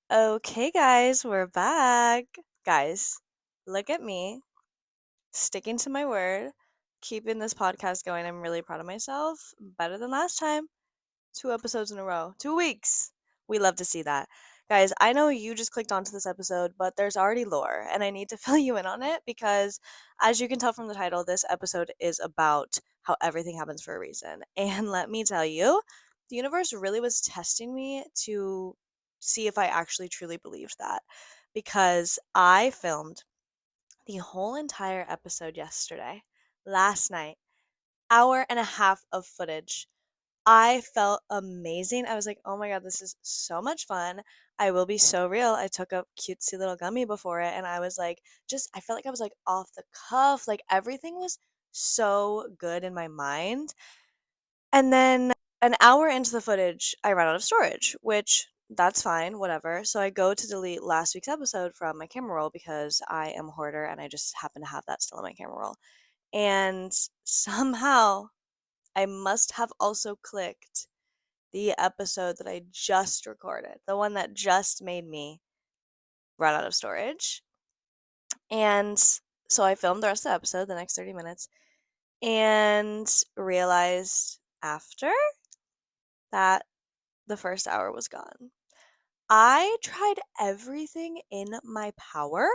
Okay, guys, we're back. Guys, look at me, sticking to my word, keeping this podcast going. I'm really proud of myself. Better than last time. 2 episodes in a row, 2 weeks. We love to see that. Guys, I know you just clicked onto this episode, but there's already lore, and I need to fill you in on it because, as you can tell from the title, this episode is about how everything happens for a reason. And let me tell you, the universe really was testing me to see if I actually truly believed that because I filmed the whole entire episode yesterday, last night, hour and a half of footage. I felt amazing. I was like, "Oh my god, this is so much fun. I will be so real." I took a cutesy little gummy before it and I was like, just I felt like I was like off the cuff. Like everything was so good in my mind. And then an hour into the footage, I ran out of storage, which that's fine, whatever. So I go to delete last week's episode from my camera roll because I am a hoarder and I just happen to have that still in my camera roll. And somehow I must have also clicked the episode that I just recorded, the one that just made me run out of storage. And so I filmed the rest of the episode, the next 30 minutes, and realized after that the first hour was gone. I tried everything in my power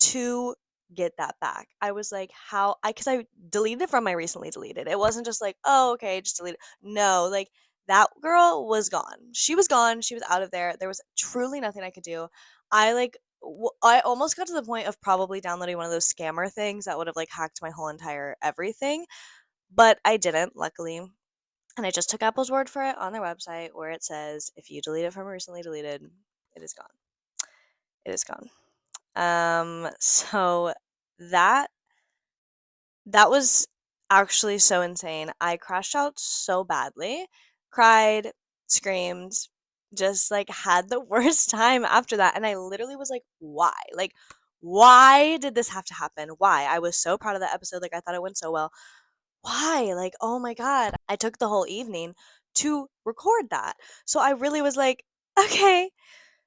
to get that back. I was like, how I because I deleted it from my recently deleted. It wasn't just like, oh, okay, just delete it. No, like that girl was gone. She was gone. She was out of there. There was truly nothing I could do. I almost got to the point of probably downloading one of those scammer things that would have like hacked my whole entire everything, but I didn't, luckily. And I just took Apple's word for it on their website where it says if you delete it from recently deleted, it is gone. It is gone. So that that was actually so insane. I crashed out so badly, cried, screamed, just like had the worst time after that. And I literally was like, why? Like, why did this have to happen? Why? I was so proud of that episode. Like, I thought it went so well. Why? Like, oh my God. I took the whole evening to record that. So I really was like, okay,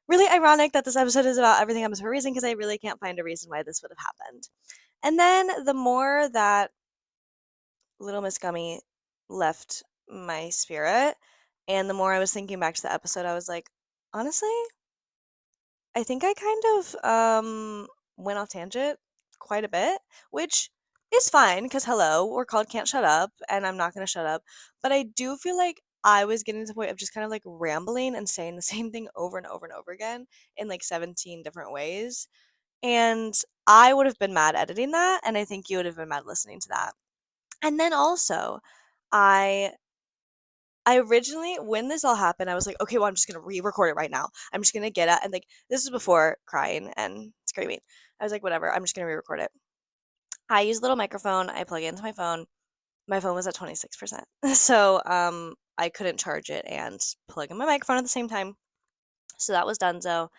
really ironic that this episode is about everything happens for a reason because I really can't find a reason why this would have happened. And then the more that Little Miss Gummy left my spirit, and the more I was thinking back to the episode, I was like, honestly, I think I kind of went off tangent quite a bit, which is fine because hello, we're called Can't Shut Up, and I'm not gonna shut up. But I do feel like I was getting to the point of just kind of like rambling and saying the same thing over and over and over again in like 17 different ways. And I would have been mad editing that, and I think you would have been mad listening to that. And then also, I I originally when this all happened, I was like, "Okay, well, I'm just gonna re-record it right now. I'm just gonna get it." And like this is before crying and screaming. I was like, "Whatever, I'm just gonna re-record it." I use a little microphone. I plug it into my phone. My phone was at 26%, so I couldn't charge it and plug in my microphone at the same time. So that was done. So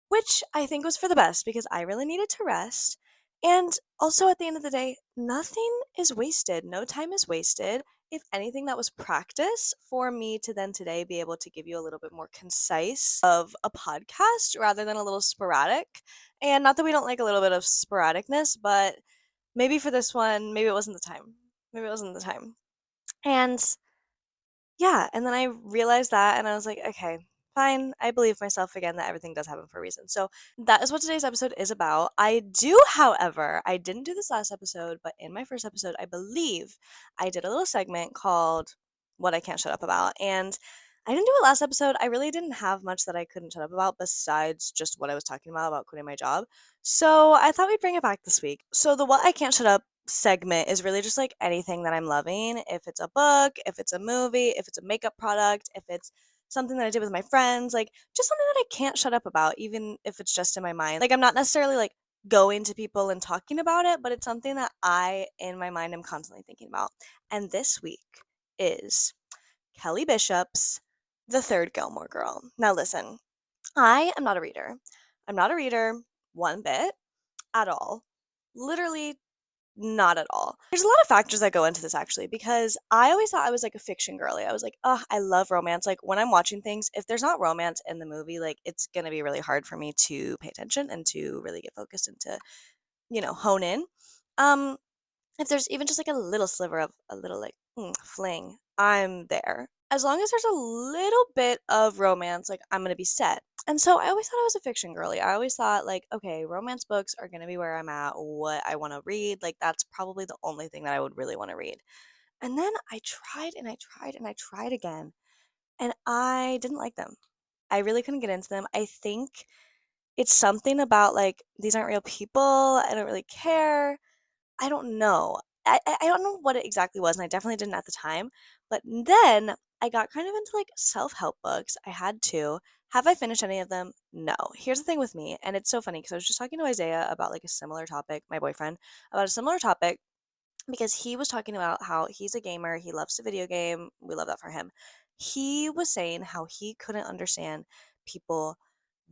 which I think was for the best because I really needed to rest. And also, at the end of the day, nothing is wasted. No time is wasted. If anything, that was practice for me to then today be able to give you a little bit more concise of a podcast rather than a little sporadic. And not that we don't like a little bit of sporadicness, but maybe for this one, maybe it wasn't the time. Maybe it wasn't the time. And yeah, and then I realized that and I was like, okay, fine. I believe myself again that everything does happen for a reason. So that is what today's episode is about. I do, however, I didn't do this last episode, but in my first episode, I believe I did a little segment called What I Can't Shut Up About. And I didn't do it last episode. I really didn't have much that I couldn't shut up about besides just what I was talking about quitting my job. So I thought we'd bring it back this week. So the What I Can't Shut Up segment is really just like anything that I'm loving. If it's a book, if it's a movie, if it's a makeup product, if it's something that I did with my friends, like just something that I can't shut up about, even if it's just in my mind. Like I'm not necessarily like going to people and talking about it, but it's something that I, in my mind, am constantly thinking about. And this week is Kelly Bishop's The Third Gilmore Girl. Now, listen, I am not a reader. I'm not a reader one bit at all. Literally Not at all. There's a lot of factors that go into this actually because I always thought I was like a fiction girly. I was like, "Oh, I love romance." Like when I'm watching things, if there's not romance in the movie, like it's going to be really hard for me to pay attention and to really get focused and to, hone in. Um if there's even just like a little sliver of a little like fling, I'm there. As long as there's a little bit of romance, like I'm gonna be set. And so I always thought I was a fiction girly. I always thought like, okay, romance books are gonna be where I'm at, what I want to read. Like that's probably the only thing that I would really want to read. And then I tried and I tried and I tried again, and I didn't like them. I really couldn't get into them. I think it's something about like these aren't real people. I don't really care. I don't know. I don't know what it exactly was, and I definitely didn't at the time. But then I got kind of into like self-help books. I had to. Have I finished any of them? No. Here's the thing with me, and it's so funny because I was just talking to Isaiah about like a similar topic, my boyfriend, about a similar topic because he was talking about how he's a gamer, he loves to video game. We love that for him. He was saying how he couldn't understand people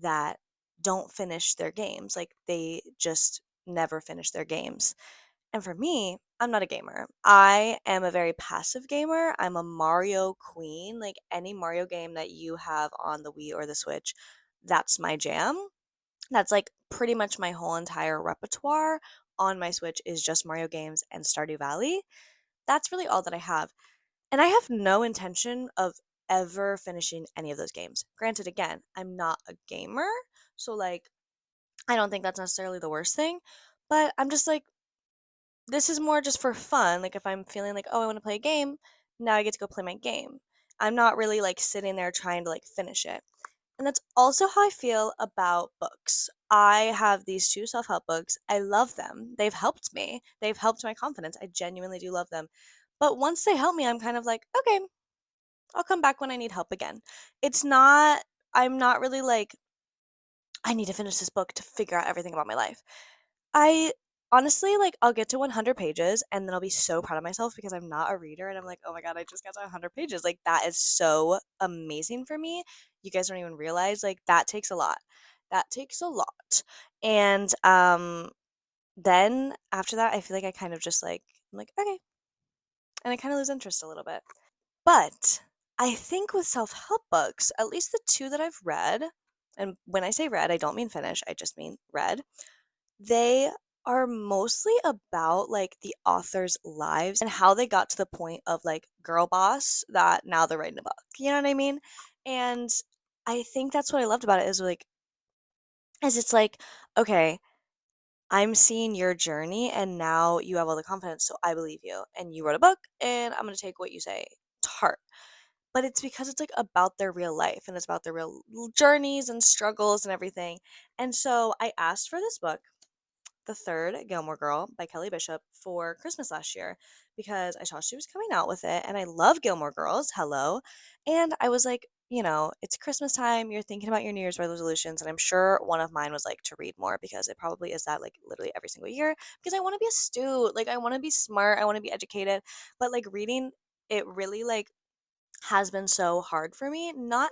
that don't finish their games. Like they just never finish their games. And for me, I'm not a gamer. I am a very passive gamer. I'm a Mario queen. Like any Mario game that you have on the Wii or the Switch, that's my jam. That's like pretty much my whole entire repertoire on my Switch is just Mario games and Stardew Valley. That's really all that I have. And I have no intention of ever finishing any of those games. Granted, again, I'm not a gamer. So, like, I don't think that's necessarily the worst thing. But I'm just like, this is more just for fun. Like if I'm feeling like, oh, I want to play a game, now I get to go play my game. I'm not really like sitting there trying to like finish it. And that's also how I feel about books. I have these two self-help books. I love them. They've helped me. They've helped my confidence. I genuinely do love them. But once they help me, I'm kind of like, okay, I'll come back when I need help again. It's not I'm not really like I need to finish this book to figure out everything about my life. I honestly, like, I'll get to 100 pages and then I'll be so proud of myself because I'm not a reader and I'm like, oh my God, I just got to 100 pages. Like, that is so amazing for me. You guys don't even realize, like, that takes a lot. That takes a lot. And then after that, I feel like I kind of just like, I'm like, okay. And I kind of lose interest a little bit. But I think with self help books, at least the two that I've read, and when I say read, I don't mean finish, I just mean read, they are mostly about, like, the author's lives and how they got to the point of, like, girl boss that now they're writing a book, you know what I mean? And I think that's what I loved about it is it's like, "Okay, I'm seeing your journey, and now you have all the confidence, so I believe you, and you wrote a book, and I'm gonna take what you say to heart." But it's because it's, like, about their real life, and it's about their real journeys and struggles and everything, and so I asked for this book, the third Gilmore Girl by Kelly Bishop, for Christmas last year because I saw she was coming out with it and I love Gilmore Girls. Hello. And I was like, it's Christmas time. You're thinking about your New Year's resolutions. And I'm sure one of mine was like to read more because it probably is that like literally every single year because I want to be astute. Like, I want to be smart. I want to be educated. But like reading, it really like has been so hard for me. Not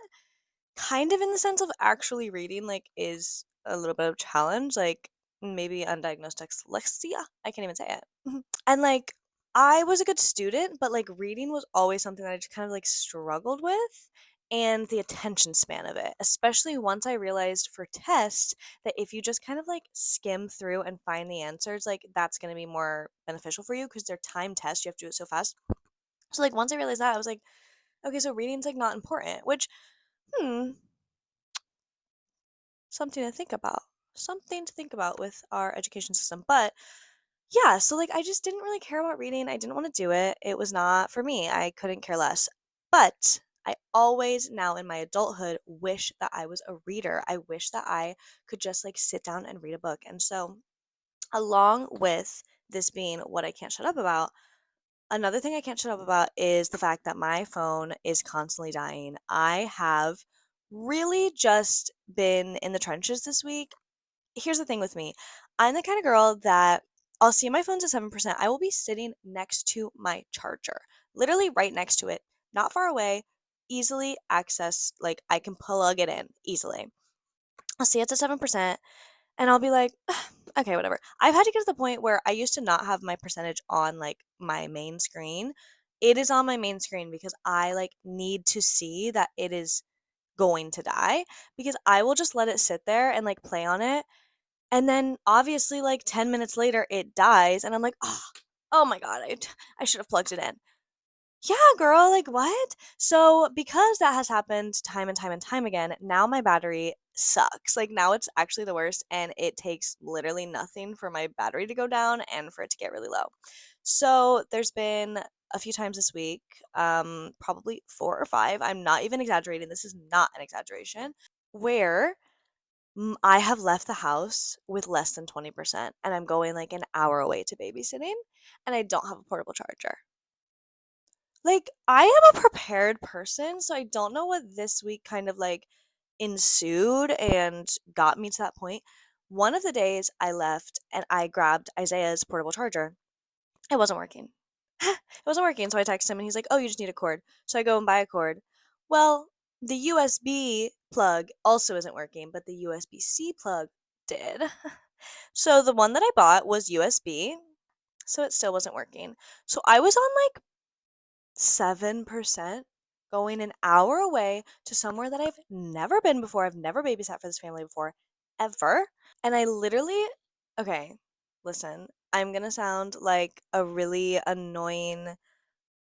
kind of in the sense of actually reading, like, is a little bit of a challenge, like, maybe undiagnosed dyslexia, I can't even say it. And, like, I was a good student, but, like, reading was always something that I just kind of, like, struggled with, and the attention span of it, especially once I realized for tests that if you just kind of, like, skim through and find the answers, like, that's gonna be more beneficial for you because 'cause they're timed tests, you have to do it so fast. So, like, once I realized that, I was like, "Okay, so reading's, like, not important," which, hmm, something to think about. Something to think about with our education system. But yeah, so like I just didn't really care about reading. I didn't want to do it. It was not for me. I couldn't care less. But I always now in my adulthood wish that I was a reader. I wish that I could just like sit down and read a book. And so, along with this being what I can't shut up about, another thing I can't shut up about is the fact that my phone is constantly dying. I have really just been in the trenches this week. Here's the thing with me. I'm the kind of girl that I'll see my phone's at 7%. I will be sitting next to my charger, literally right next to it, not far away, easily access, like I can plug it in easily. I'll see it's at 7%, and I'll be like, okay, whatever. I've had to get to the point where I used to not have my percentage on like my main screen. It is on my main screen because I like need to see that it is going to die, because I will just let it sit there and like play on it. And then obviously like 10 minutes later it dies and I'm like, "Oh, oh my god, I should have plugged it in." Yeah, girl, like what? So, because that has happened time and time and time again, now my battery sucks. Like now it's actually the worst and it takes literally nothing for my battery to go down and for it to get really low. So, there's been a few times this week, probably 4 or 5. I'm not even exaggerating. This is not an exaggeration. Where I have left the house with less than 20% and I'm going like an hour away to babysitting and I don't have a portable charger. Like, I am a prepared person, so I don't know what this week kind of like ensued and got me to that point. One of the days I left and I grabbed Isaiah's portable charger. It wasn't working. It wasn't working. So I texted him and he's like, "Oh, you just need a cord." So I go and buy a cord. Well, the USB plug also isn't working, but the USB-C plug did. So the one that I bought was USB, so it still wasn't working. So I was on like 7% going an hour away to somewhere that I've never been before. I've never babysat for this family before, ever. And I literally, okay, listen, I'm gonna sound like a really annoying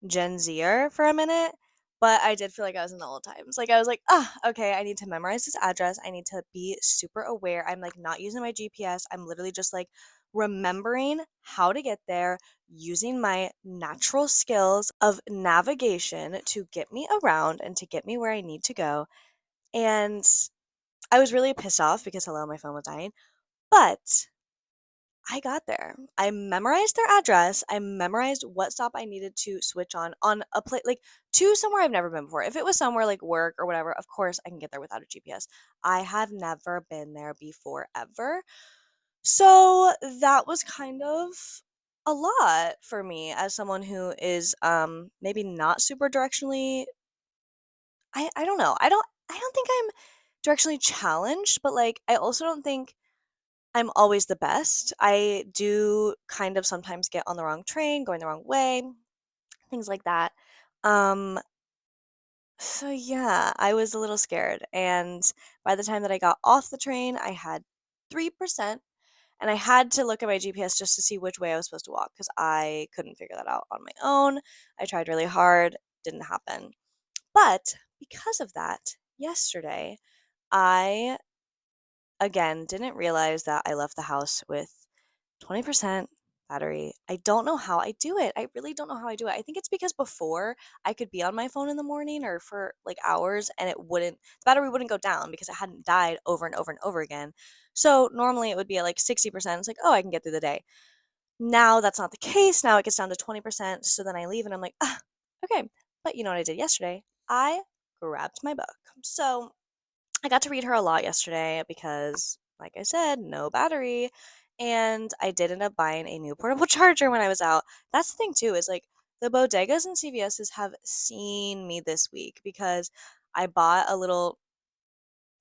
Gen Zer for a minute, but I did feel like I was in the old times. Like I was like, ah, okay, I need to memorize this address. I need to be super aware. I'm like not using my GPS. I'm literally just like remembering how to get there, using my natural skills of navigation to get me around and to get me where I need to go. And I was really pissed off because hello, my phone was dying. But I got there. I memorized their address. I memorized what stop I needed to switch on a plate like to somewhere I've never been before. If it was somewhere like work or whatever, of course I can get there without a GPS. I have never been there before ever. So that was kind of a lot for me as someone who is maybe not super directionally. I don't know. I don't think I'm directionally challenged, but like I also don't think I'm always the best. I do kind of sometimes get on the wrong train, going the wrong way, things like that. Um, so yeah, I was a little scared. And by the time that I got off the train, I had 3%. And I had to look at my GPS just to see which way I was supposed to walk because I couldn't figure that out on my own. I tried really hard, didn't happen. But because of that, yesterday, I again didn't realize that I left the house with 20% battery. I don't know how I do it. I really don't know how I do it. I think it's because before I could be on my phone in the morning or for like hours and the battery wouldn't go down because it hadn't died over and over and over again. So normally it would be at like 60%. It's like, oh, I can get through the day. Now that's not the case. Now it gets down to 20%. So then I leave and I'm like, ah, okay. But you know what I did yesterday? I grabbed my book. So I got to read her a lot yesterday because, like I said, no battery. And I did end up buying a new portable charger when I was out. That's the thing, too, is like the bodegas and CVS's have seen me this week because I bought a little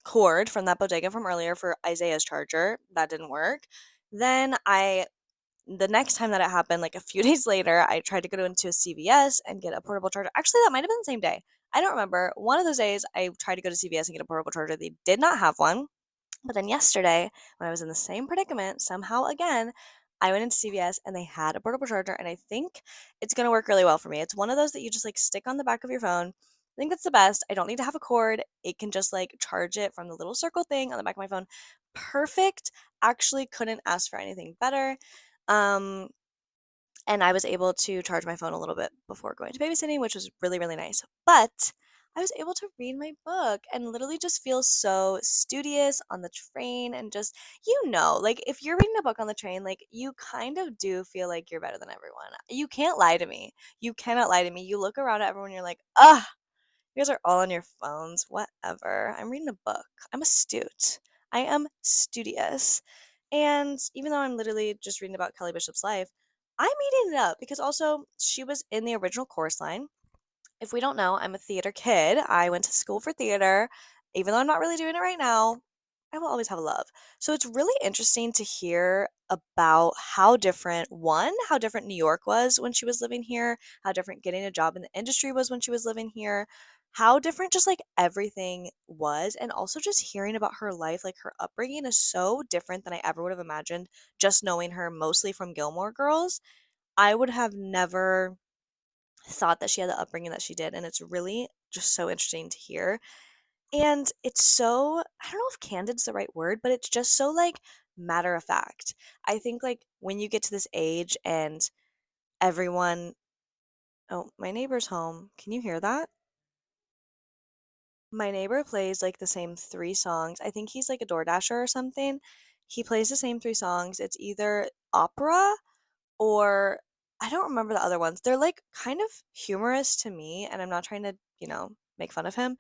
cord from that bodega from earlier for Isaiah's charger. That didn't work. Then the next time that it happened, like a few days later, I tried to go into a CVS and get a portable charger. Actually, that might have been the same day. I don't remember. One of those days, I tried to go to CVS and get a portable charger. They did not have one. But then yesterday, when I was in the same predicament, somehow again, I went into CVS and they had a portable charger. And I think it's going to work really well for me. It's one of those that you just like stick on the back of your phone. I think that's the best. I don't need to have a cord. It can just like charge it from the little circle thing on the back of my phone. Perfect. Actually, couldn't ask for anything better. Um, and I was able to charge my phone a little bit before going to babysitting, which was really, really nice. But I was able to read my book and literally just feel so studious on the train and just, like if you're reading a book on the train, like you kind of do feel like you're better than everyone. You can't lie to me. You cannot lie to me. You look around at everyone, you're like, ah, you guys are all on your phones. Whatever. I'm reading a book. I'm astute. I am studious. And even though I'm literally just reading about Kelly Bishop's life, I'm eating it up because also she was in the original chorus line. If we don't know, I'm a theater kid. I went to school for theater. Even though I'm not really doing it right now, I will always have a love. So it's really interesting to hear about how different, one, how different New York was when she was living here, how different getting a job in the industry was when she was living here, how different just like everything was, and also just hearing about her life, like her upbringing is so different than I ever would have imagined just knowing her mostly from Gilmore Girls. I would have never thought that she had the upbringing that she did, and it's really just so interesting to hear. And it's so, I don't know if candid's the right word, but it's just so like matter of fact. I think like when you get to this age and everyone, oh, my neighbor's home. Can you hear that? My neighbor plays like the same three songs. I think he's like a DoorDasher or something. He plays the same three songs. It's either opera or I don't remember the other ones. They're like kind of humorous to me, and I'm not trying to, make fun of him,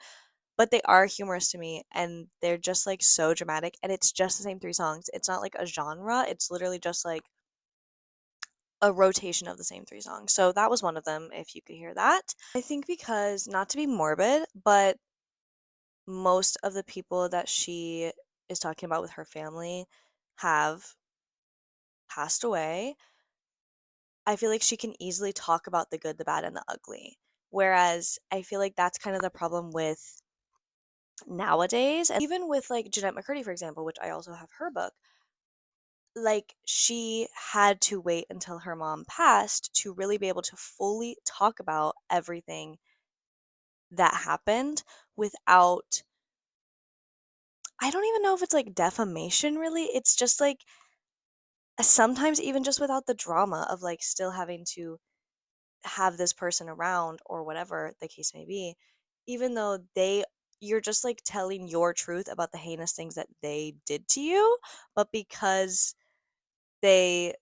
but they are humorous to me and they're just like so dramatic and it's just the same three songs. It's not like a genre. It's literally just like a rotation of the same three songs. So that was one of them if you could hear that. I think because not to be morbid, but most of the people that she is talking about with her family have passed away. I feel like she can easily talk about the good, the bad, and the ugly. Whereas I feel like that's kind of the problem with nowadays. And even with like Jeanette McCurdy, for example, which I also have her book, like she had to wait until her mom passed to really be able to fully talk about everything that happened without, I don't even know if it's like defamation really. It's just like sometimes even just without the drama of like still having to have this person around or whatever the case may be, even though you're just like telling your truth about the heinous things that they did to you, but because they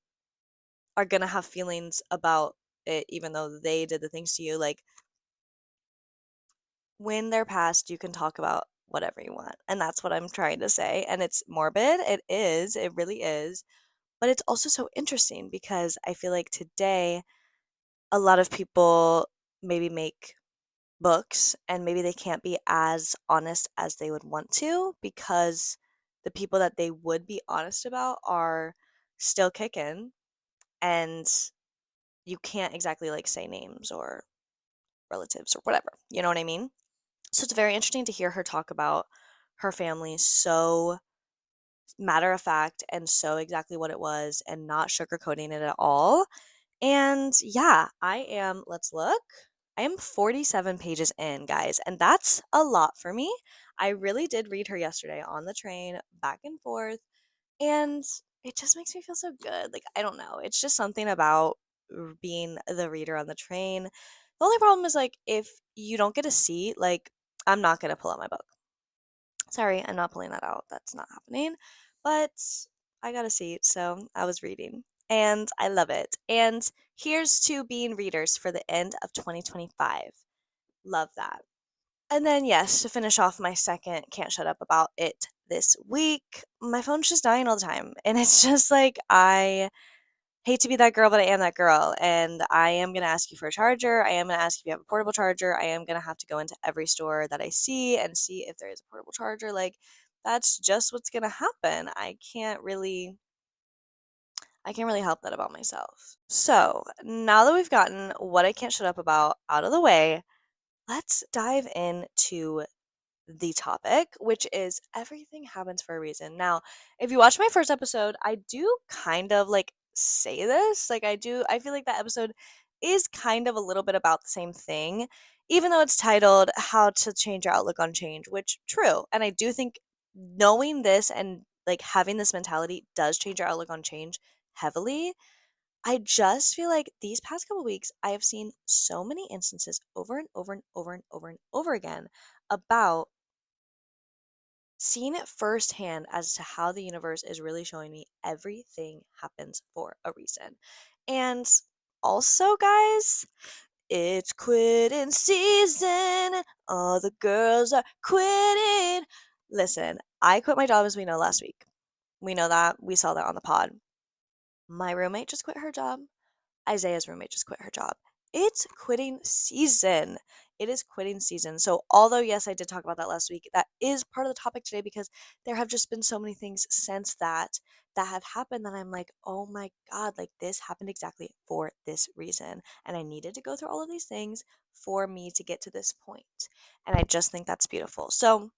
are gonna have feelings about it even though they did the things to you, like when they're past, you can talk about whatever you want. And that's what I'm trying to say. And it's morbid. It is. It really is. But it's also so interesting because I feel like today a lot of people maybe make books and maybe they can't be as honest as they would want to because the people that they would be honest about are still kicking and you can't exactly like say names or relatives or whatever. You know what I mean? So it's very interesting to hear her talk about her family so matter of fact and so exactly what it was and not sugarcoating it at all. And yeah, let's look. I am 47 pages in, guys, and that's a lot for me. I really did read her yesterday on the train, back and forth, and it just makes me feel so good. Like, I don't know. It's just something about being the reader on the train. The only problem is, like, if you don't get a seat, like, I'm not going to pull out my book. Sorry, I'm not pulling that out. That's not happening. But I got a seat, so I was reading. And I love it. And here's to being readers for the end of 2025. Love that. And then, yes, to finish off my second can't shut up about it this week, my phone's just dying all the time. And it's just like, I hate to be that girl, but I am that girl. And I am going to ask you for a charger. I am going to ask if you have a portable charger. I am going to have to go into every store that I see and see if there is a portable charger. Like, that's just what's going to happen. I can't really help that about myself. So, now that we've gotten what I can't shut up about out of the way, let's dive into the topic, which is everything happens for a reason. Now, if you watch my first episode, I do kind of like say this. Like, I feel like that episode is kind of a little bit about the same thing, even though it's titled How to Change Your Outlook on Change, which true. And I do think knowing this and like having this mentality does change your outlook on change heavily. I just feel like these past couple weeks, I have seen so many instances over and over and over and over and over again about seeing it firsthand as to how the universe is really showing me everything happens for a reason. And also, guys, it's quitting season. All the girls are quitting. Listen, I quit my job as we know last week. We know that. We saw that on the pod. My roommate just quit her job. Isaiah's roommate just quit her job. It's quitting season. It is quitting season. So, although, yes, I did talk about that last week, that is part of the topic today because there have just been so many things since that have happened that I'm like, oh my God, like this happened exactly for this reason. And I needed to go through all of these things for me to get to this point. And I just think that's beautiful. So,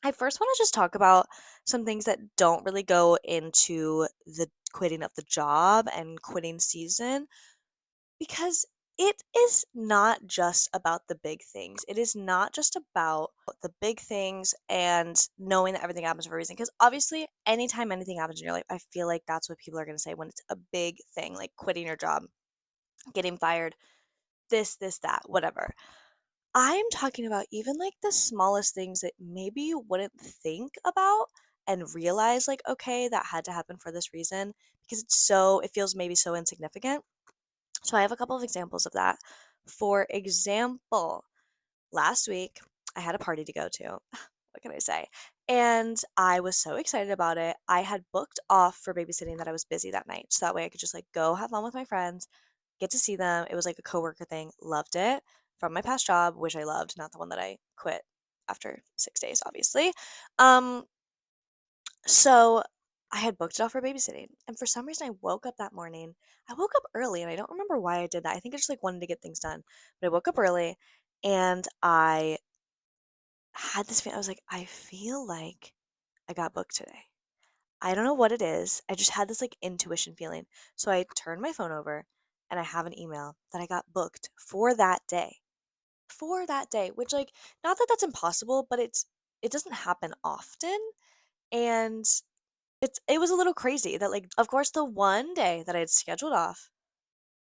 I first want to just talk about some things that don't really go into the quitting of the job and quitting season because it is not just about the big things. It is not just about the big things and knowing that everything happens for a reason. Because obviously, anytime anything happens in your life, I feel like that's what people are going to say when it's a big thing, like quitting your job, getting fired, this, that, whatever. I'm talking about even like the smallest things that maybe you wouldn't think about and realize, like, okay, that had to happen for this reason because it feels maybe so insignificant. So I have a couple of examples of that. For example, last week I had a party to go to. What can I say? And I was so excited about it. I had booked off for babysitting that I was busy that night. So that way I could just like go have fun with my friends, get to see them. It was like a coworker thing. Loved it from my past job, which I loved, not the one that I quit after 6 days, obviously. Um, so I had booked it off for babysitting. And for some reason I woke up that morning. I woke up early and I don't remember why I did that. I think I just like wanted to get things done. But I woke up early and I had this feeling. I was like, I feel like I got booked today. I don't know what it is. I just had this like intuition feeling. So I turned my phone over and I have an email that I got booked for that day. For that day, which like not that that's impossible, but it doesn't happen often. And it was a little crazy that like of course the one day that I had scheduled off,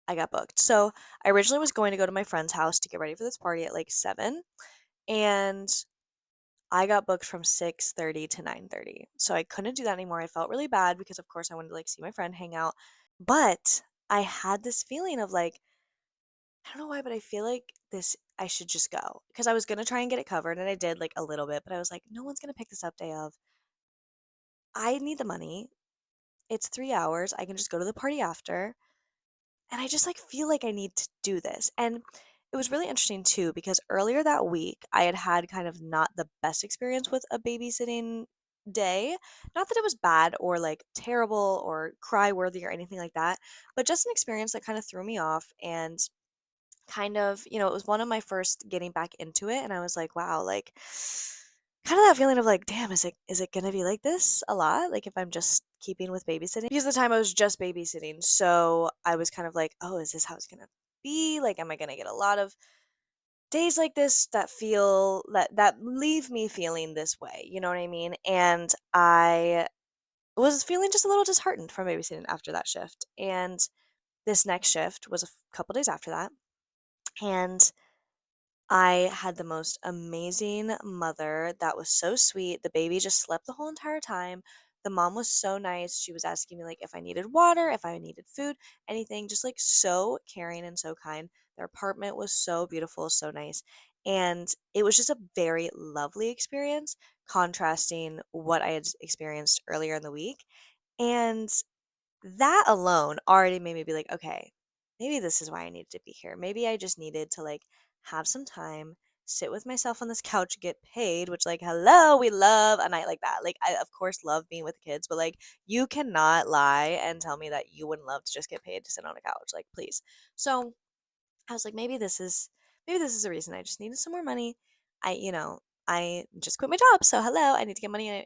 I got booked. So I originally was going to go to my friend's house to get ready for this party at like 7 and I got booked from 6:30 to 9:30. So I couldn't do that anymore. I felt really bad because of course I wanted to like see my friend, hang out. But I had this feeling of like, I don't know why, but I feel like this I should just go. Because I was gonna try and get it covered and I did like a little bit, but I was like, no one's gonna pick this up day of. I need the money. It's 3 hours. I can just go to the party after. And I just like feel like I need to do this. And it was really interesting too because earlier that week I had had kind of not the best experience with a babysitting day. Not that it was bad or like terrible or cry worthy or anything like that, but just an experience that kind of threw me off and kind of, it was one of my first getting back into it and I was like, wow, like kind of that feeling of like, damn, is it gonna be like this a lot? Like if I'm just keeping with babysitting? Because at the time I was just babysitting. So I was kind of like, oh, is this how it's gonna be? Like, am I gonna get a lot of days like this that feel that leave me feeling this way? You know what I mean? And I was feeling just a little disheartened from babysitting after that shift. And this next shift was a couple days after that. And I had the most amazing mother that was so sweet. The baby just slept the whole entire time. The mom was so nice. She was asking me like if I needed water, if I needed food, anything, just like so caring and so kind. Their apartment was so beautiful, so nice. And it was just a very lovely experience, contrasting what I had experienced earlier in the week. And that alone already made me be like, okay, maybe this is why I needed to be here. Maybe I just needed to like have some time, sit with myself on this couch, get paid, which like, hello, we love a night like that. Like, I of course love being with the kids, but like, you cannot lie and tell me that you wouldn't love to just get paid to sit on a couch. Like, please. So I was like, maybe this is the reason I just needed some more money. I just quit my job. So hello, I need to get money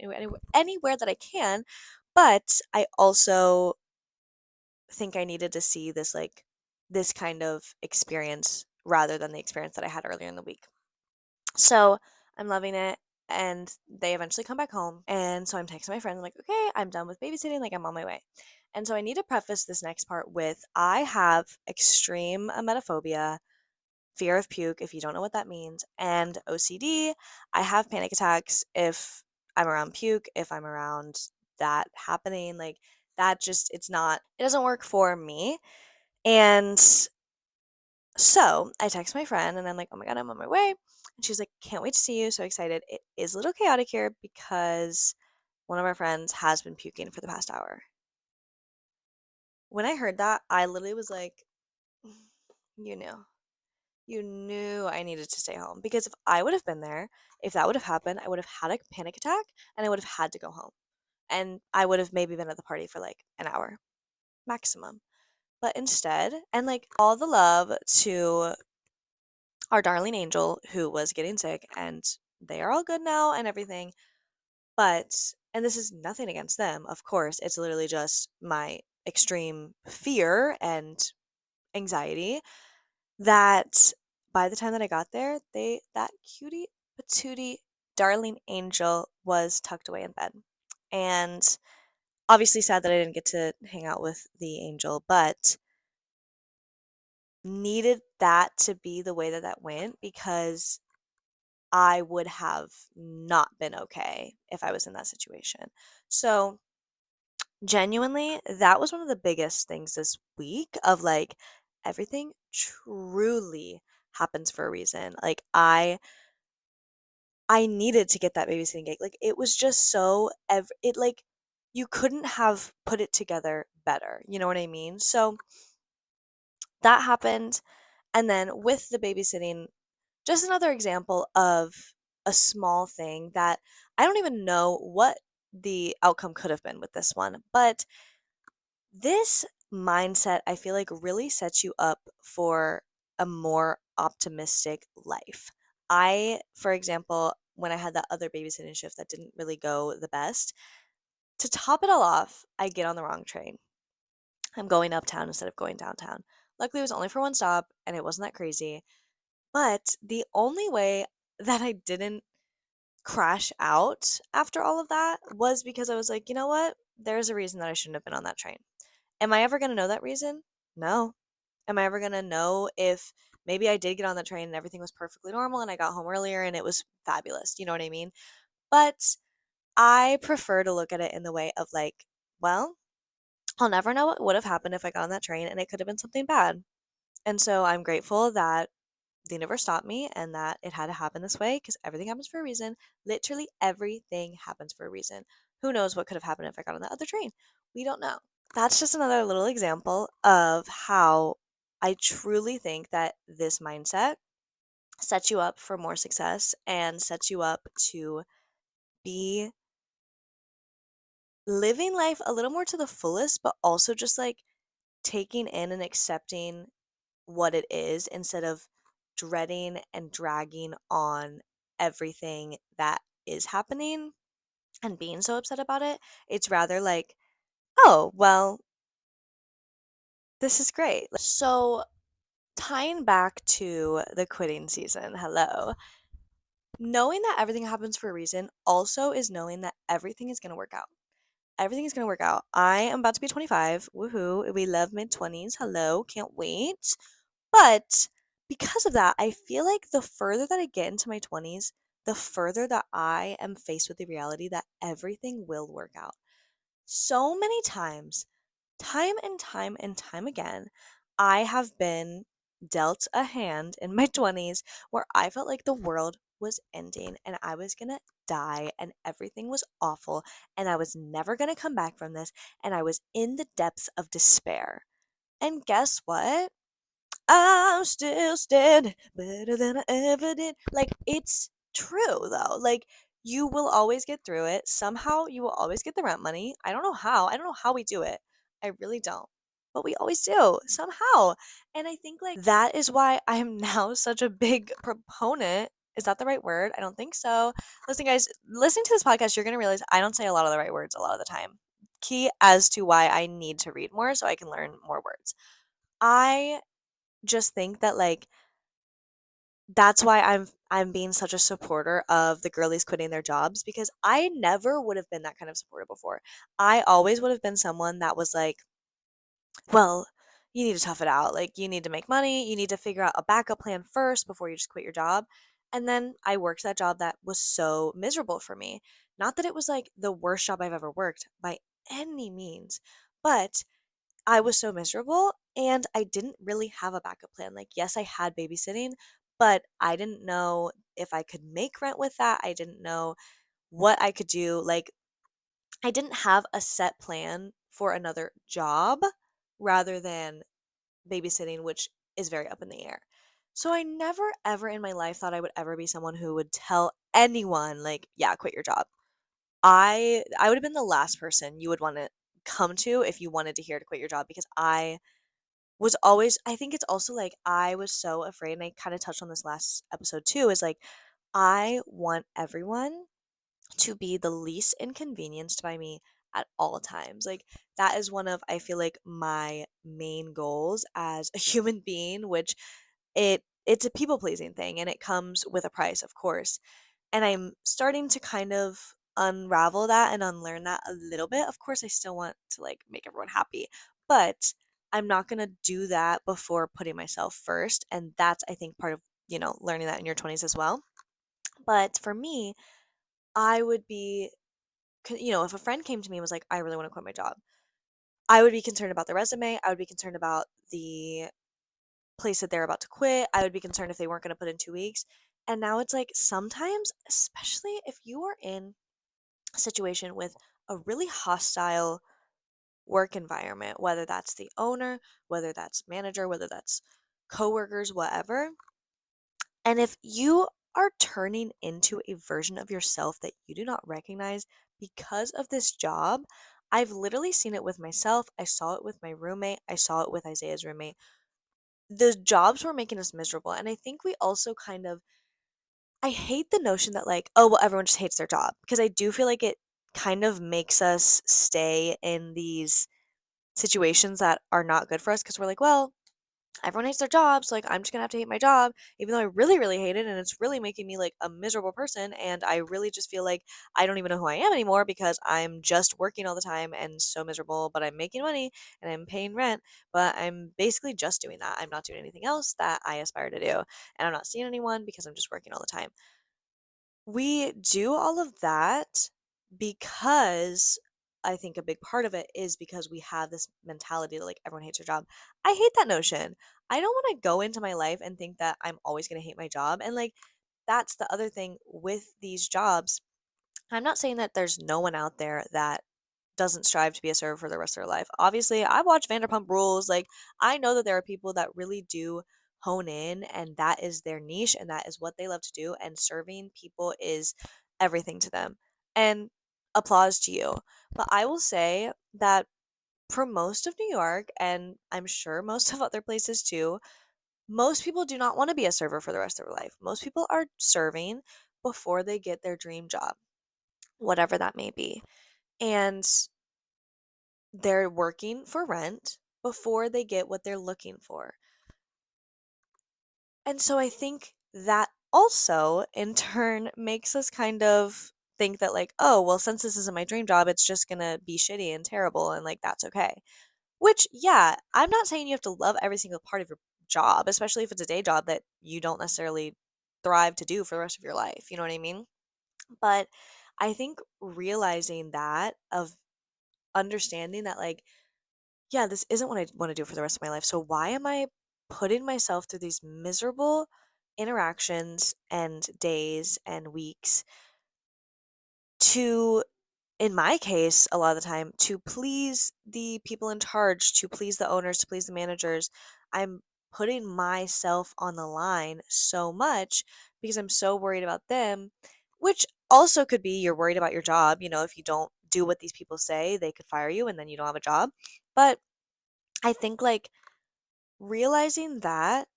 anywhere that I can. But I also think I needed to see this kind of experience rather than the experience that I had earlier in the week. So I'm loving it. And they eventually come back home. And so I'm texting my friends. I'm like, okay, I'm done with babysitting. Like, I'm on my way. And so I need to preface this next part with I have extreme emetophobia, fear of puke, if you don't know what that means, and OCD. I have panic attacks if I'm around puke, if I'm around that happening. Like, it doesn't work for me. And so I text my friend and I'm like, oh my God, I'm on my way. And she's like, can't wait to see you. So excited. It is a little chaotic here because one of our friends has been puking for the past hour. When I heard that, I literally was like, You knew. You knew I needed to stay home because if I would have been there, if that would have happened, I would have had a panic attack and I would have had to go home. And I would have maybe been at the party for like an hour maximum. But instead, and like all the love to our darling angel who was getting sick, and they are all good now and everything. But, and this is nothing against them, of course, it's literally just my extreme fear and anxiety that by the time that I got there, that cutie patootie darling angel was tucked away in bed. And obviously sad that I didn't get to hang out with the angel, but needed that to be the way that that went because I would have not been okay if I was in that situation. So, genuinely, that was one of the biggest things this week of like everything truly happens for a reason. Like I needed to get that babysitting gig. Like it was just so it like you couldn't have put it together better. You know what I mean? So that happened, and then with the babysitting, just another example of a small thing that I don't even know what the outcome could have been with this one, but this mindset I feel like really sets you up for a more optimistic life. For example, when I had that other babysitting shift that didn't really go the best, to top it all off, I get on the wrong train. I'm going uptown instead of going downtown. Luckily, it was only for one stop and it wasn't that crazy. But the only way that I didn't crash out after all of that was because I was like, you know what? There's a reason that I shouldn't have been on that train. Am I ever going to know that reason? No. Am I ever going to know if maybe I did get on the train and everything was perfectly normal and I got home earlier and it was fabulous? You know what I mean? But I prefer to look at it in the way of like, well, I'll never know what would have happened if I got on that train and it could have been something bad. And so I'm grateful that the universe stopped me and that it had to happen this way because everything happens for a reason. Literally everything happens for a reason. Who knows what could have happened if I got on the other train? We don't know. That's just another little example of how I truly think that this mindset sets you up for more success and sets you up to be living life a little more to the fullest, but also just like taking in and accepting what it is instead of dreading and dragging on everything that is happening and being so upset about it. It's rather like, oh, well, this is great. So, tying back to the quitting season, hello. Knowing that everything happens for a reason also is knowing that everything is going to work out. Everything is going to work out. I am about to be 25. Woohoo. We love mid 20s. Hello. Can't wait. But because of that, I feel like the further that I get into my 20s, the further that I am faced with the reality that everything will work out. So many times, time and time and time again, I have been dealt a hand in my 20s where I felt like the world was ending and I was gonna die and everything was awful and I was never gonna come back from this and I was in the depths of despair. And guess what? I'm still standing better than I ever did. Like, it's true though. Like, you will always get through it. Somehow, you will always get the rent money. I don't know how. I don't know how we do it. I really don't. But we always do, somehow. And I think, like, that is why I am now such a big proponent. Is that the right word? I don't think so. Listen, guys, listening to this podcast, you're going to realize I don't say a lot of the right words a lot of the time. Key as to why I need to read more so I can learn more words. I just think that like that's why I'm being such a supporter of the girlies quitting their jobs because I never would have been that kind of supporter before. I always would have been someone that was like, well, you need to tough it out. Like you need to make money, you need to figure out a backup plan first before you just quit your job. And then I worked that job that was so miserable for me. Not that it was like the worst job I've ever worked by any means, but I was so miserable and I didn't really have a backup plan. Like, yes, I had babysitting, but I didn't know if I could make rent with that. I didn't know what I could do. Like, I didn't have a set plan for another job rather than babysitting, which is very up in the air. So I never ever in my life thought I would ever be someone who would tell anyone like, yeah, quit your job. I would have been the last person you would want to come to if you wanted to hear to quit your job, because I was always, I think it's also like I was so afraid, and I kind of touched on this last episode too, is like I want everyone to be the least inconvenienced by me at all times. Like that is one of, I feel like, my main goals as a human being, which it's a people pleasing thing and it comes with a price, of course. And I'm starting to kind of unravel that and unlearn that a little bit. Of course, I still want to like make everyone happy, but I'm not going to do that before putting myself first. And that's, I think, part of, learning that in your 20s as well. But for me, I would be, if a friend came to me and was like, I really want to quit my job, I would be concerned about the resume. I would be concerned about the place that they're about to quit. I would be concerned if they weren't going to put in 2 weeks. And now it's like sometimes, especially if you are in a situation with a really hostile work environment, whether that's the owner, whether that's manager, whether that's coworkers, whatever. And if you are turning into a version of yourself that you do not recognize because of this job, I've literally seen it with myself. I saw it with my roommate. I saw it with Isaiah's roommate. The jobs were making us miserable. And I think we also kind of, I hate the notion that like, oh, well, everyone just hates their job, because I do feel like it kind of makes us stay in these situations that are not good for us, because we're like, well, everyone hates their job, so like I'm just gonna have to hate my job, even though I really, really hate it and it's really making me like a miserable person. And I really just feel like I don't even know who I am anymore because I'm just working all the time and so miserable, but I'm making money and I'm paying rent, but I'm basically just doing that. I'm not doing anything else that I aspire to do. And I'm not seeing anyone because I'm just working all the time. We do all of that because I think a big part of it is because we have this mentality that like everyone hates their job. I hate that notion. I don't want to go into my life and think that I'm always going to hate my job. And like that's the other thing with these jobs. I'm not saying that there's no one out there that doesn't strive to be a server for the rest of their life. Obviously, I've watched Vanderpump Rules. Like, I know that there are people that really do hone in, and that is their niche, and that is what they love to do. And serving people is everything to them. And applause to you. But I will say that for most of New York, and I'm sure most of other places too, most people do not want to be a server for the rest of their life. Most people are serving before they get their dream job, whatever that may be. And they're working for rent before they get what they're looking for. And so I think that also in turn makes us kind of think that like, oh, well, since this isn't my dream job, it's just going to be shitty and terrible and like that's okay. Which, yeah, I'm not saying you have to love every single part of your job, especially if it's a day job that you don't necessarily thrive to do for the rest of your life. You know what I mean? But I think realizing that, of understanding that like, yeah, this isn't what I want to do for the rest of my life. So why am I putting myself through these miserable interactions and days and weeks to, in my case, a lot of the time, to please the people in charge, to please the owners, to please the managers? I'm putting myself on the line so much because I'm so worried about them, which also could be you're worried about your job. If you don't do what these people say, they could fire you and then you don't have a job. But I think like realizing that,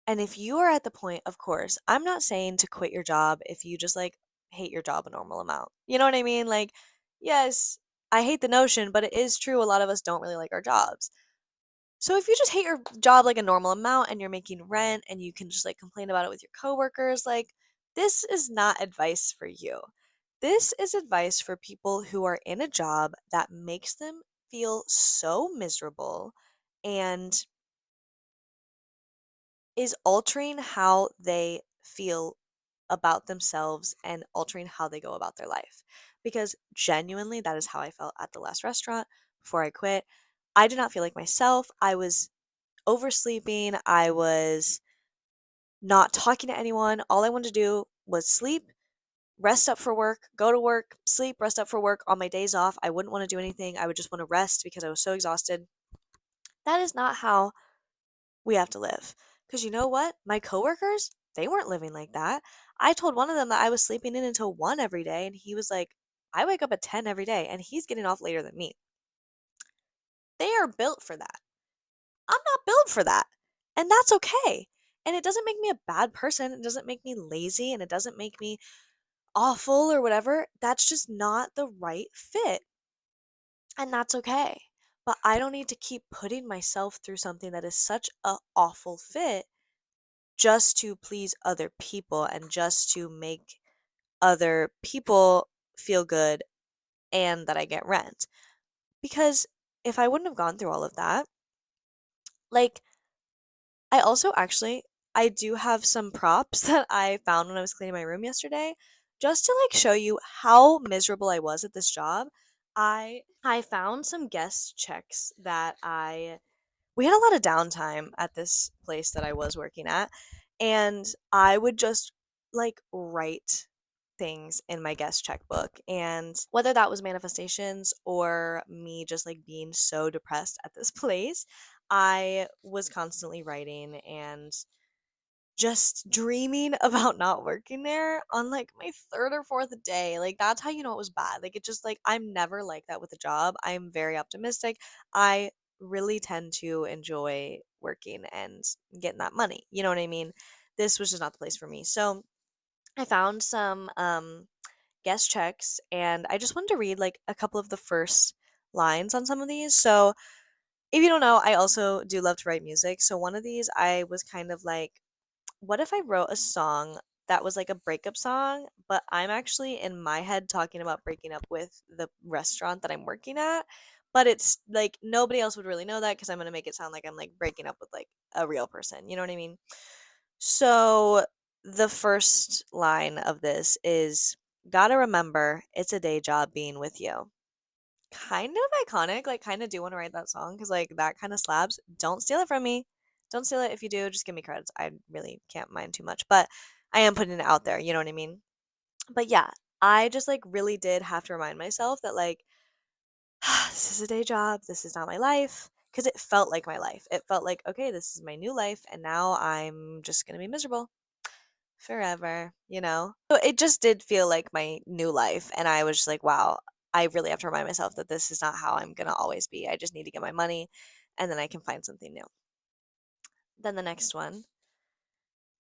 and if you are at the point, of course, I'm not saying to quit your job if you just like hate your job a normal amount. You know what I mean? Like, yes, I hate the notion, but it is true. A lot of us don't really like our jobs. So if you just hate your job like a normal amount and you're making rent and you can just like complain about it with your coworkers, like this is not advice for you. This is advice for people who are in a job that makes them feel so miserable and is altering how they feel about themselves and altering how they go about their life. Because genuinely, that is how I felt at the last restaurant before I quit. I did not feel like myself. I was oversleeping. I was not talking to anyone. All I wanted to do was sleep, rest up for work, go to work, sleep, rest up for work. On my days off, I wouldn't want to do anything. I would just want to rest because I was so exhausted. That is not how we have to live. Because you know what? My coworkers, they weren't living like that. I told one of them that I was sleeping in until 1 every day, and he was like, I wake up at 10 every day, and he's getting off later than me. They are built for that. I'm not built for that. And that's okay. And it doesn't make me a bad person. It doesn't make me lazy, and it doesn't make me awful or whatever. That's just not the right fit. And that's okay. But I don't need to keep putting myself through something that is such a awful fit just to please other people and just to make other people feel good and that I get rent. Because if I wouldn't have gone through all of that, like I also actually I do have some props that I found when I was cleaning my room yesterday just to like show you how miserable I was at this job. I found some guest checks that I we had a lot of downtime at this place that I was working at, and I would just like write things in my guest checkbook. And whether that was manifestations or me just like being so depressed at this place, I was constantly writing and just dreaming about not working there on like my third or fourth day. Like that's how you know it was bad. Like it just like I'm never like that with a job. I'm very optimistic. I really tend to enjoy working and getting that money. You know what I mean? This was just not the place for me. So I found some guest checks and I just wanted to read like a couple of the first lines on some of these. So if you don't know, I also do love to write music. So one of these I was kind of like, what if I wrote a song that was like a breakup song, but I'm actually in my head talking about breaking up with the restaurant that I'm working at, but it's like nobody else would really know that because I'm going to make it sound like I'm like breaking up with like a real person. You know what I mean? So the first line of this is, gotta remember it's a day job being with you. Kind of iconic, like kind of do want to write that song because like that kind of slaps. Don't steal it from me. Don't steal it. If you do, just give me credits. I really can't mind too much, but I am putting it out there. You know what I mean? But yeah, I just like really did have to remind myself that like this is a day job. This is not my life. Because it felt like my life. It felt like, okay, this is my new life, and now I'm just going to be miserable forever, you know? So it just did feel like my new life. And I was just like, wow, I really have to remind myself that this is not how I'm going to always be. I just need to get my money and then I can find something new. Then the next one,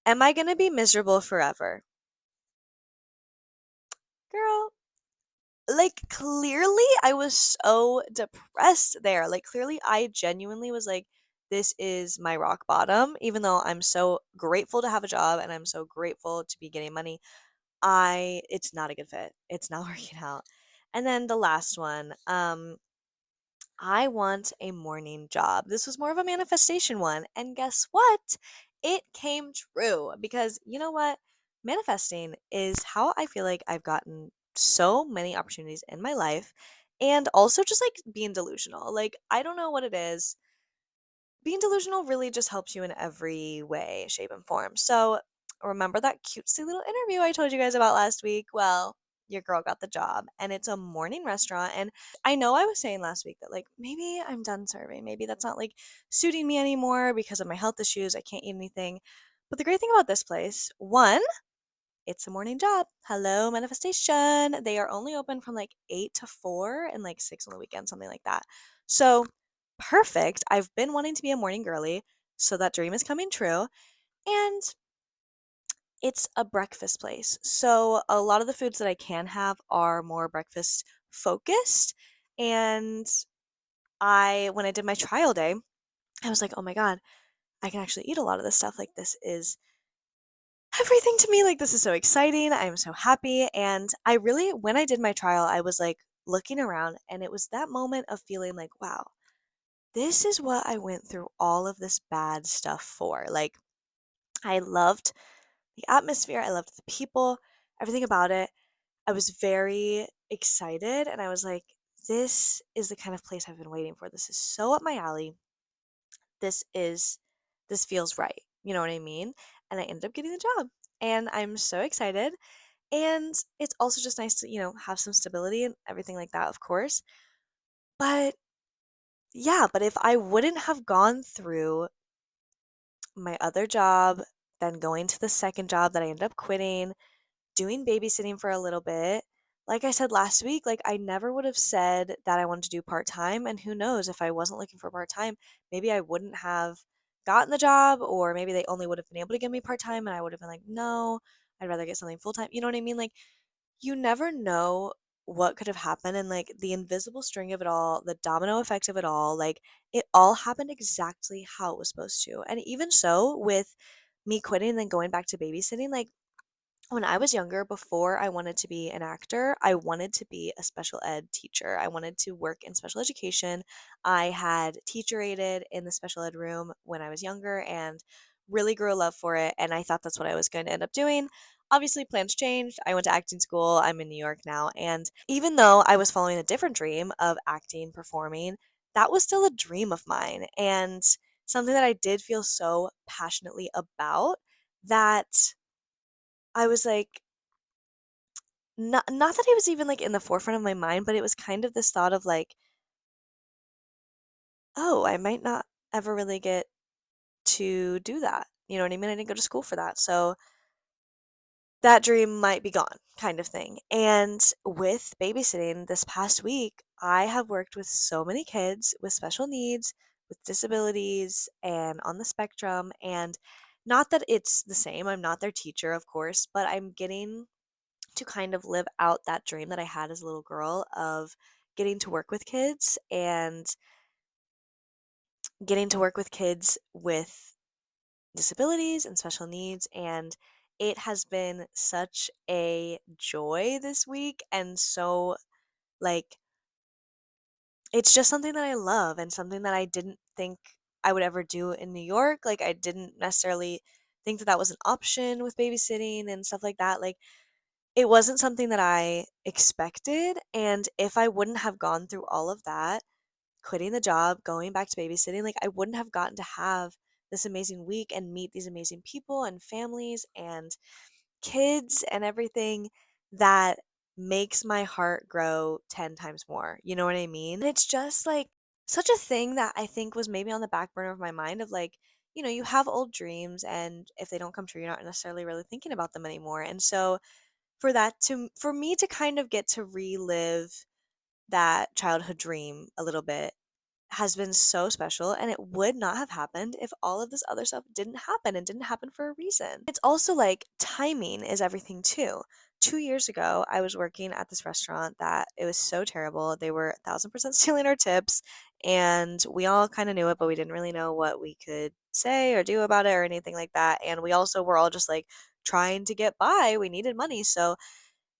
am I going to be miserable forever? Girl, like clearly I was so depressed there. Like clearly I genuinely was like, this is my rock bottom, even though I'm so grateful to have a job and I'm so grateful to be getting money. It's not a good fit. It's not working out. And then the last one, I want a morning job. This was more of a manifestation one. And guess what? It came true because you know what? Manifesting is how I feel like I've gotten so many opportunities in my life and also just like being delusional. Like, I don't know what it is, being delusional really just helps you in every way, shape, and form. So, remember that cutesy little interview I told you guys about last week? Well, your girl got the job, and it's a morning restaurant. And I know I was saying last week that, like, maybe I'm done serving. Maybe that's not like suiting me anymore because of my health issues. I can't eat anything. But the great thing about this place, one, it's a morning job. Hello, manifestation. They are only open from like 8 to 4 and like 6 on the weekend, something like that. So, perfect. I've been wanting to be a morning girly, so that dream is coming true. And it's a breakfast place. So, a lot of the foods that I can have are more breakfast focused. And when I did my trial day, I was like, oh my God, I can actually eat a lot of this stuff. Like, this is everything to me. Like, this is so exciting. I'm so happy. And I really, when I did my trial, I was like looking around and it was that moment of feeling like, wow, this is what I went through all of this bad stuff for. Like, I loved the atmosphere, I loved the people, everything about it. I was very excited and I was like, this is the kind of place I've been waiting for. This is so up my alley. This is, this feels right. You know what I mean? And I ended up getting the job and I'm so excited. And it's also just nice to, have some stability and everything like that, of course. But yeah, but if I wouldn't have gone through my other job, then going to the second job that I ended up quitting, doing babysitting for a little bit. Like I said last week, like I never would have said that I wanted to do part-time, and who knows, if I wasn't looking for part-time, maybe I wouldn't have gotten the job, or maybe they only would have been able to give me part-time and I would have been like, "No, I'd rather get something full-time." You know what I mean? Like you never know what could have happened, and like the invisible string of it all, the domino effect of it all, like it all happened exactly how it was supposed to. And even so, with me quitting and then going back to babysitting, like when I was younger, before I wanted to be an actor, I wanted to be a special ed teacher. I wanted to work in special education. I had teacher aided in the special ed room when I was younger and really grew a love for it. And I thought that's what I was going to end up doing. Obviously, plans changed. I went to acting school. I'm in New York now. And even though I was following a different dream of acting, performing, that was still a dream of mine and something that I did feel so passionately about that I was like, not that it was even, like, in the forefront of my mind, but it was kind of this thought of, like, "Oh, I might not ever really get to do that." You know what I mean? I didn't go to school for that, so that dream might be gone kind of thing. And with babysitting this past week, I have worked with so many kids with special needs, with disabilities, and on the spectrum, and not that it's the same, I'm not their teacher, of course, but I'm getting to kind of live out that dream that I had as a little girl of getting to work with kids and getting to work with kids with disabilities and special needs. And it has been such a joy this week. And so, like, it's just something that I love and something that I didn't think I would ever do in New York. Like, I didn't necessarily think that that was an option with babysitting and stuff like that. Like, it wasn't something that I expected, and if I wouldn't have gone through all of that, quitting the job, going back to babysitting, like, I wouldn't have gotten to have this amazing week and meet these amazing people and families and kids and everything that makes my heart grow 10 times more. You know what I mean? And it's just like such a thing that I think was maybe on the back burner of my mind of like, you have old dreams, and if they don't come true, you're not necessarily really thinking about them anymore. And so for me to kind of get to relive that childhood dream a little bit has been so special, and it would not have happened if all of this other stuff didn't happen and didn't happen for a reason. It's also like timing is everything too. 2 years ago, I was working at this restaurant that it was so terrible. They were 1,000% stealing our tips, and we all kind of knew it, but we didn't really know what we could say or do about it or anything like that. And we also were all just like trying to get by. We needed money, so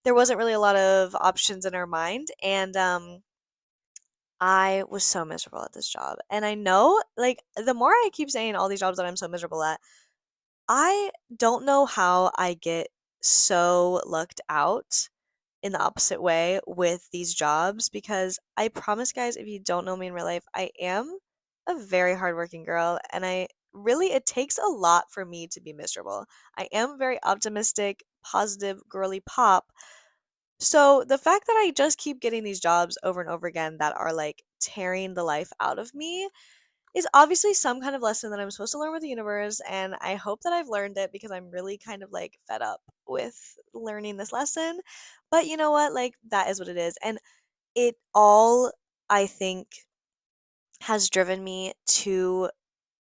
there wasn't really a lot of options in our mind. And I was so miserable at this job. And I know, like, the more I keep saying all these jobs that I'm so miserable at, I don't know how I get so lucked out in the opposite way with these jobs, because I promise, guys, if you don't know me in real life, I am a very hardworking girl, and it takes a lot for me to be miserable. I am very optimistic, positive, girly pop, so the fact that I just keep getting these jobs over and over again that are like tearing the life out of me is obviously some kind of lesson that I'm supposed to learn with the universe. And I hope that I've learned it, because I'm really kind of like fed up with learning this lesson. But you know what? Like, that is what it is. And it all, I think, has driven me to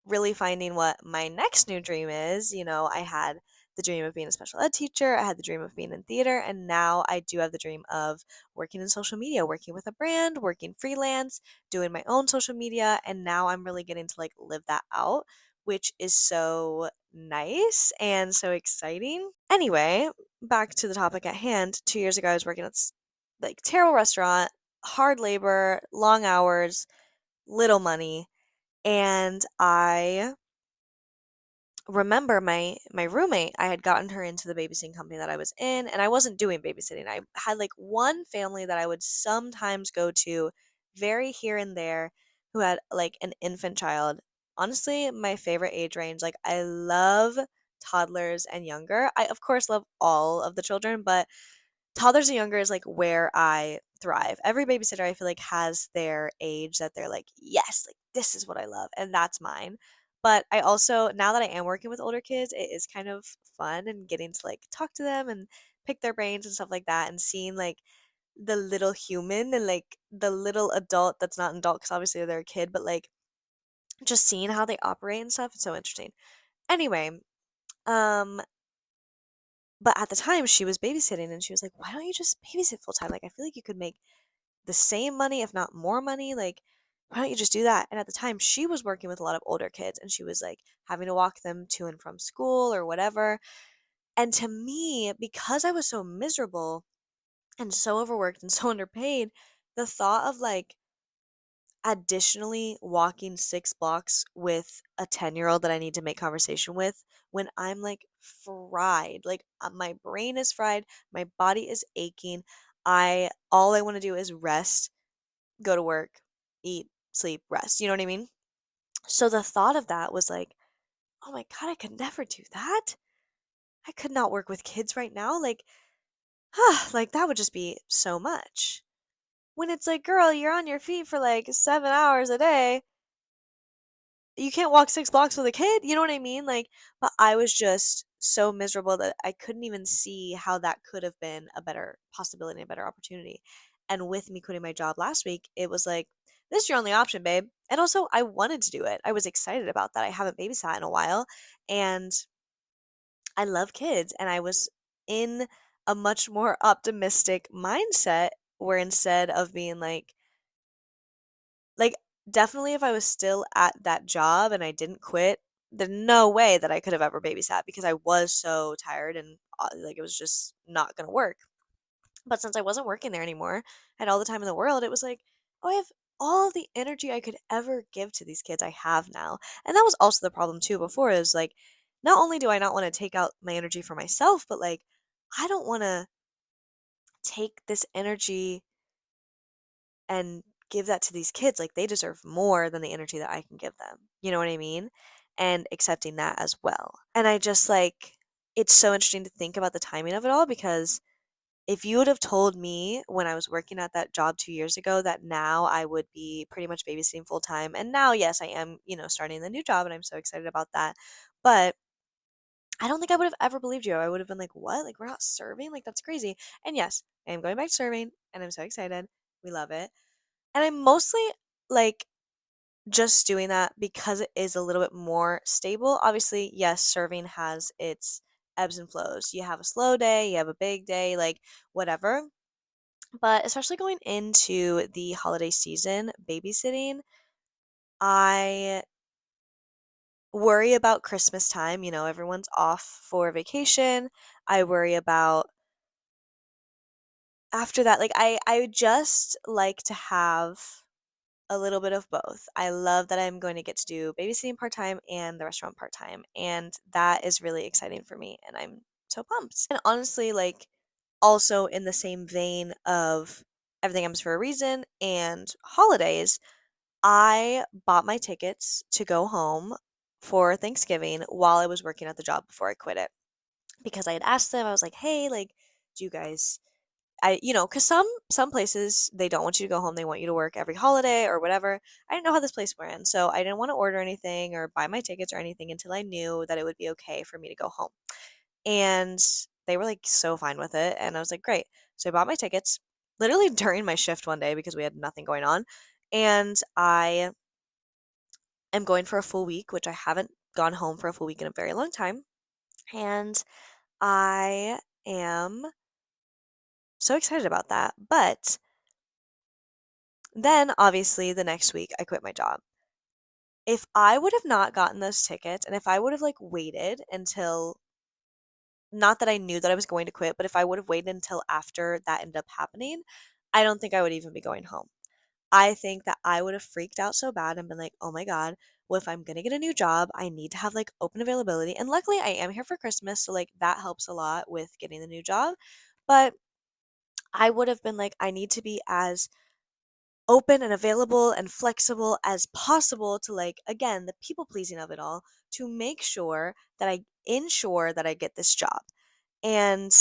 really finding what my next new dream is. I had the dream of being a special ed teacher, I had the dream of being in theater, and now I do have the dream of working in social media, working with a brand, working freelance, doing my own social media, and now I'm really getting to like live that out, which is so nice and so exciting. Anyway, back to the topic at hand. 2 years ago I was working at like terrible restaurant, hard labor, long hours, little money, and I remember my roommate, I had gotten her into the babysitting company that I was in, and I wasn't doing babysitting. I had like one family that I would sometimes go to very here and there who had like an infant child. Honestly, my favorite age range. Like, I love toddlers and younger. I of course love all of the children, but toddlers and younger is like where I thrive. Every babysitter I feel like has their age that they're like, yes, like this is what I love, and that's mine. But I also, now that I am working with older kids, it is kind of fun and getting to like talk to them and pick their brains and stuff like that, and seeing like the little human and like the little adult that's not an adult because obviously they're a kid, but like just seeing how they operate and stuff. It's so interesting. Anyway, um, but at the time she was babysitting and she was like, why don't you just babysit full time? Like, I feel like you could make the same money, if not more money. Like, why don't you just do that? And at the time, she was working with a lot of older kids and she was like having to walk them to and from school or whatever. And to me, because I was so miserable and so overworked and so underpaid, the thought of like additionally walking 6 blocks with a 10-year-old that I need to make conversation with when I'm like fried, like my brain is fried, my body is aching. All I want to do is rest, go to work, eat, sleep, rest. You know what I mean? So the thought of that was like, oh my God, I could never do that. I could not work with kids right now. Like, like that would just be so much. When it's like, girl, you're on your feet for like 7 hours a day. You can't walk 6 blocks with a kid. You know what I mean? Like, but I was just so miserable that I couldn't even see how that could have been a better possibility, a better opportunity. And with me quitting my job last week, it was like, this is your only option, babe. And also, I wanted to do it. I was excited about that. I haven't babysat in a while, and I love kids. And I was in a much more optimistic mindset where instead of being like, definitely if I was still at that job and I didn't quit, there's no way that I could have ever babysat because I was so tired and, like, it was just not gonna work. But since I wasn't working there anymore, I had all the time in the world, it was like, "Oh, I have all of the energy I could ever give to these kids I have now." And that was also the problem too before, is like, not only do I not wanna take out my energy for myself, but, like, I don't wanna take this energy and give that to these kids. Like, they deserve more than the energy that I can give them. You know what I mean? And accepting that as well. And I just like, it's so interesting to think about the timing of it all, because if you would have told me when I was working at that job 2 years ago that now I would be pretty much babysitting full time, and now, yes, I am, starting the new job and I'm so excited about that. But I don't think I would have ever believed you. I would have been like, what? Like, we're not serving? Like, that's crazy. And yes, I am going back to serving and I'm so excited. We love it. And I'm mostly like just doing that because it is a little bit more stable. Obviously, yes, serving has its ebbs and flows. You have a slow day, you have a big day, like whatever. But especially going into the holiday season, babysitting, I worry about Christmas time. Everyone's off for vacation. I worry about after that. Like, I just like to have a little bit of both. I love that I'm going to get to do babysitting part-time and the restaurant part-time, and that is really exciting for me, and I'm so pumped. And honestly, like, also in the same vein of everything happens for a reason and holidays, I bought my tickets to go home for Thanksgiving while I was working at the job before I quit it, because I had asked them. I was like, "Hey, like, do you guys because some places, they don't want you to go home, they want you to work every holiday or whatever." I didn't know how this place we're in, so I didn't want to order anything or buy my tickets or anything until I knew that it would be okay for me to go home. And they were like so fine with it, and I was like, great. So I bought my tickets literally during my shift one day because we had nothing going on, and I am going for a full week, which I haven't gone home for a full week in a very long time, and I am so excited about that. But then, obviously, the next week, I quit my job. If I would have not gotten those tickets, and if I would have, like, waited until, not that I knew that I was going to quit, but if I would have waited until after that ended up happening, I don't think I would even be going home. I think that I would have freaked out so bad and been like, "Oh my God, well, if I'm gonna get a new job, I need to have, like, open availability." And luckily, I am here for Christmas, so, like, that helps a lot with getting the new job. But I would have been like, I need to be as open and available and flexible as possible to, like, again, the people pleasing of it all, to make sure that I ensure that I get this job. And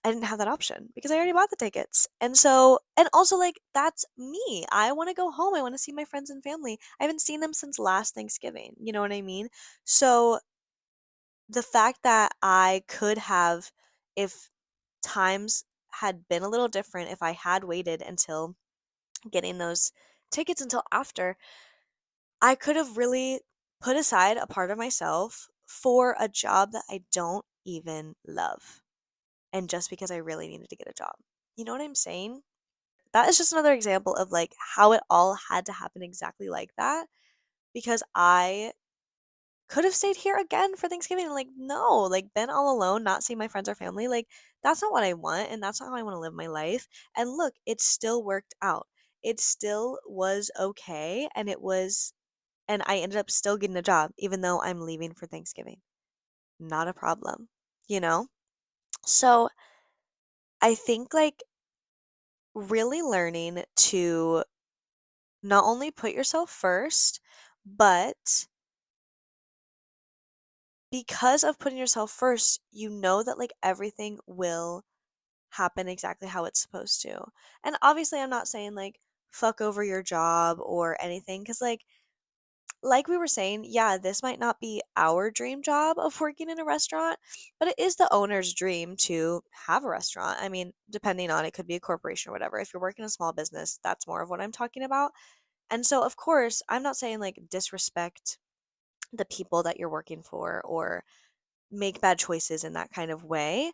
I didn't have that option because I already bought the tickets. And so, and also, like, that's me. I want to go home. I want to see my friends and family. I haven't seen them since last Thanksgiving. You know what I mean? So, the fact that I could have, if times had been a little different, if I had waited until getting those tickets until after, I could have really put aside a part of myself for a job that I don't even love. And just because I really needed to get a job. You know what I'm saying? That is just another example of like how it all had to happen exactly like that because I could have stayed here again for Thanksgiving. Like, no, like been all alone, not seeing my friends or family. Like, that's not what I want. And that's not how I want to live my life. And look, it still worked out. It still was okay. And I ended up still getting a job, even though I'm leaving for Thanksgiving. Not a problem, you know? So I think like really learning to not only put yourself first, but because of putting yourself first, you know that like everything will happen exactly how it's supposed to. And obviously, I'm not saying like fuck over your job or anything because like we were saying, yeah, this might not be our dream job of working in a restaurant, but it is the owner's dream to have a restaurant. I mean, depending on it could be a corporation or whatever. If you're working in a small business, that's more of what I'm talking about. And so, of course, I'm not saying like disrespect the people that you're working for or make bad choices in that kind of way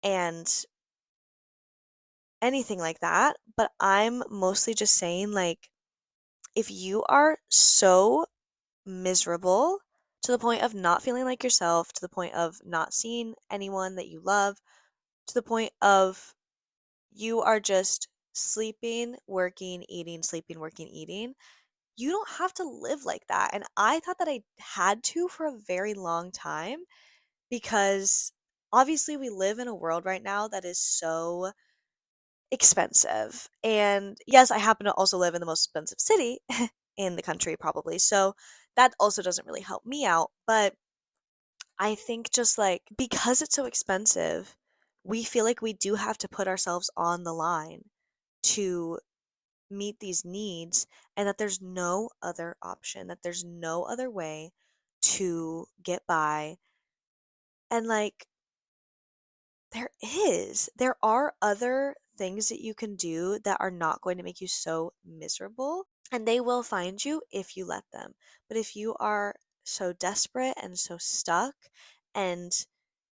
and anything like that. But I'm mostly just saying, like, if you are so miserable to the point of not feeling like yourself, to the point of not seeing anyone that you love, to the point of you are just sleeping, working, eating, sleeping, working, eating, you don't have to live like that. And I thought that I had to for a very long time because obviously we live in a world right now that is so expensive. And yes, I happen to also live in the most expensive city in the country, probably. So that also doesn't really help me out. But I think just like because it's so expensive, we feel like we do have to put ourselves on the line to meet these needs and that there's no other option, that there's no other way to get by. And like, there are other things that you can do that are not going to make you so miserable, and they will find you if you let them. But if you are so desperate and so stuck and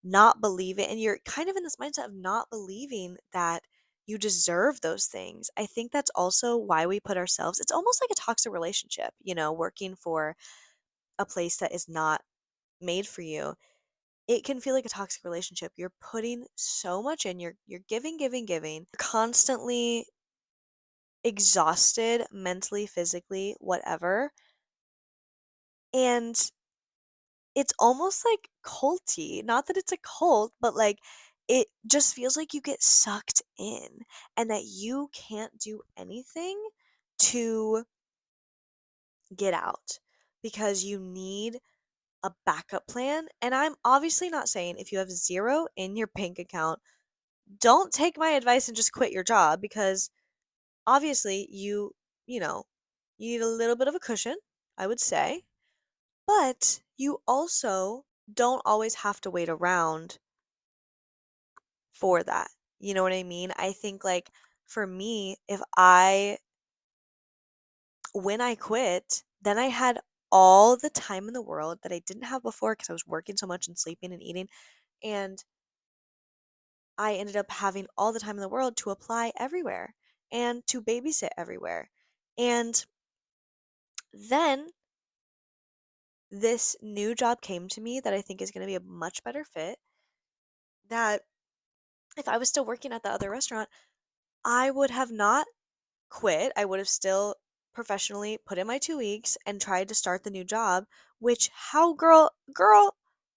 not believing, and you're kind of in this mindset of not believing that you deserve those things, I think that's also why we put ourselves, it's almost like a toxic relationship, working for a place that is not made for you. It can feel like a toxic relationship. You're putting so much in, you're giving, giving, giving. You're constantly exhausted mentally, physically, whatever. And it's almost like culty. Not that it's a cult, but like it just feels like you get sucked in and that you can't do anything to get out because you need a backup plan. And I'm obviously not saying if you have zero in your bank account, don't take my advice and just quit your job because obviously you know, you need a little bit of a cushion, I would say, but you also don't always have to wait around for that. You know what I mean? I think like for me, if I when I quit, then I had all the time in the world that I didn't have before because I was working so much and sleeping and eating, and I ended up having all the time in the world to apply everywhere and to babysit everywhere. And then this new job came to me that I think is going to be a much better fit. That if I was still working at the other restaurant, I would have not quit. I would have still professionally put in my 2 weeks and tried to start the new job, which girl,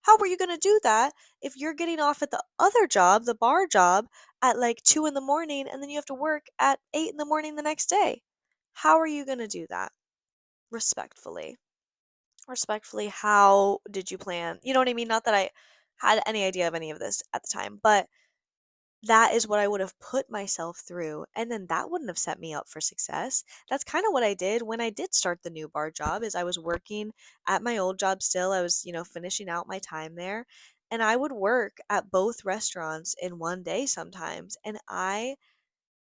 how were you going to do that if you're getting off at the other job, the bar job, at like 2 in the morning and then you have to work at 8 in the morning the next day? How are you going to do that? Respectfully. Respectfully, how did you plan? You know what I mean? Not that I had any idea of any of this at the time, but that is what I would have put myself through, and then that wouldn't have set me up for success. That's kind of what I did when I did start the new bar job is I was working at my old job still. I was, finishing out my time there, and I would work at both restaurants in one day sometimes. And I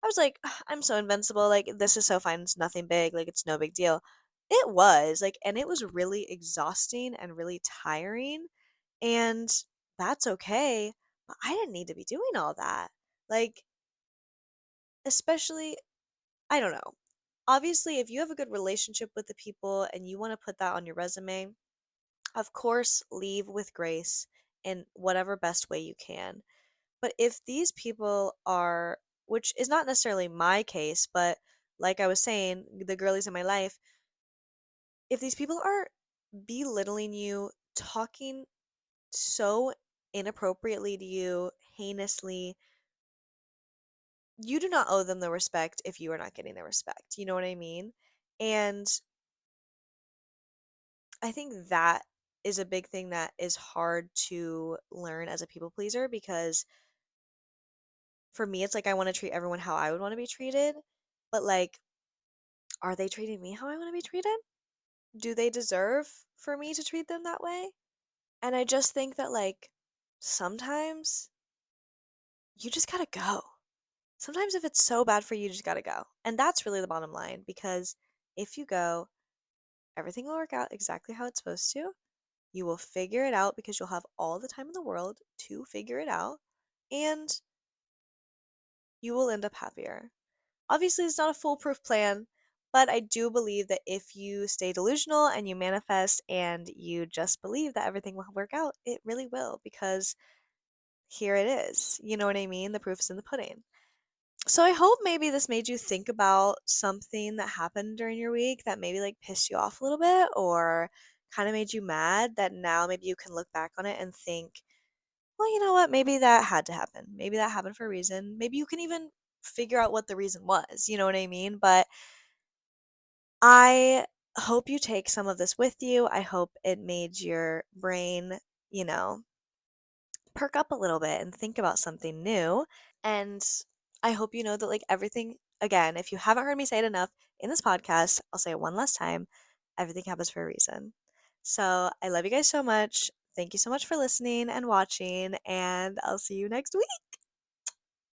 was like, "Ugh, I'm so invincible. Like this is so fine. It's nothing big. Like it's no big deal." It was like, and it was really exhausting and really tiring, and that's okay. But I didn't need to be doing all that. Like, especially, I don't know. Obviously, if you have a good relationship with the people and you want to put that on your resume, of course, leave with grace in whatever best way you can. But if these people are, which is not necessarily my case, but like I was saying, the girlies in my life, if these people are belittling you, talking so inappropriately to you, heinously, you do not owe them the respect if you are not getting the respect. You know what I mean? And I think that is a big thing that is hard to learn as a people pleaser because for me, it's like I want to treat everyone how I would want to be treated. But like, are they treating me how I want to be treated? Do they deserve for me to treat them that way? And I just think that like sometimes you just gotta go. Sometimes if it's so bad for you, you just gotta go. And that's really the bottom line because if you go, everything will work out exactly how it's supposed to. You will figure it out because you'll have all the time in the world to figure it out. And you will end up happier. Obviously, it's not a foolproof plan, but I do believe that if you stay delusional and you manifest and you just believe that everything will work out, it really will because here it is. You know what I mean? The proof is in the pudding. So I hope maybe this made you think about something that happened during your week that maybe like pissed you off a little bit or kind of made you mad that now maybe you can look back on it and think, well, you know what? Maybe that had to happen. Maybe that happened for a reason. Maybe you can even figure out what the reason was. You know what I mean? But I hope you take some of this with you. I hope it made your brain, you know, perk up a little bit and think about something new. And I hope you know that, like, everything, again, if you haven't heard me say it enough in this podcast, I'll say it one last time everything happens for a reason. So I love you guys so much. Thank you so much for listening and watching, and I'll see you next week.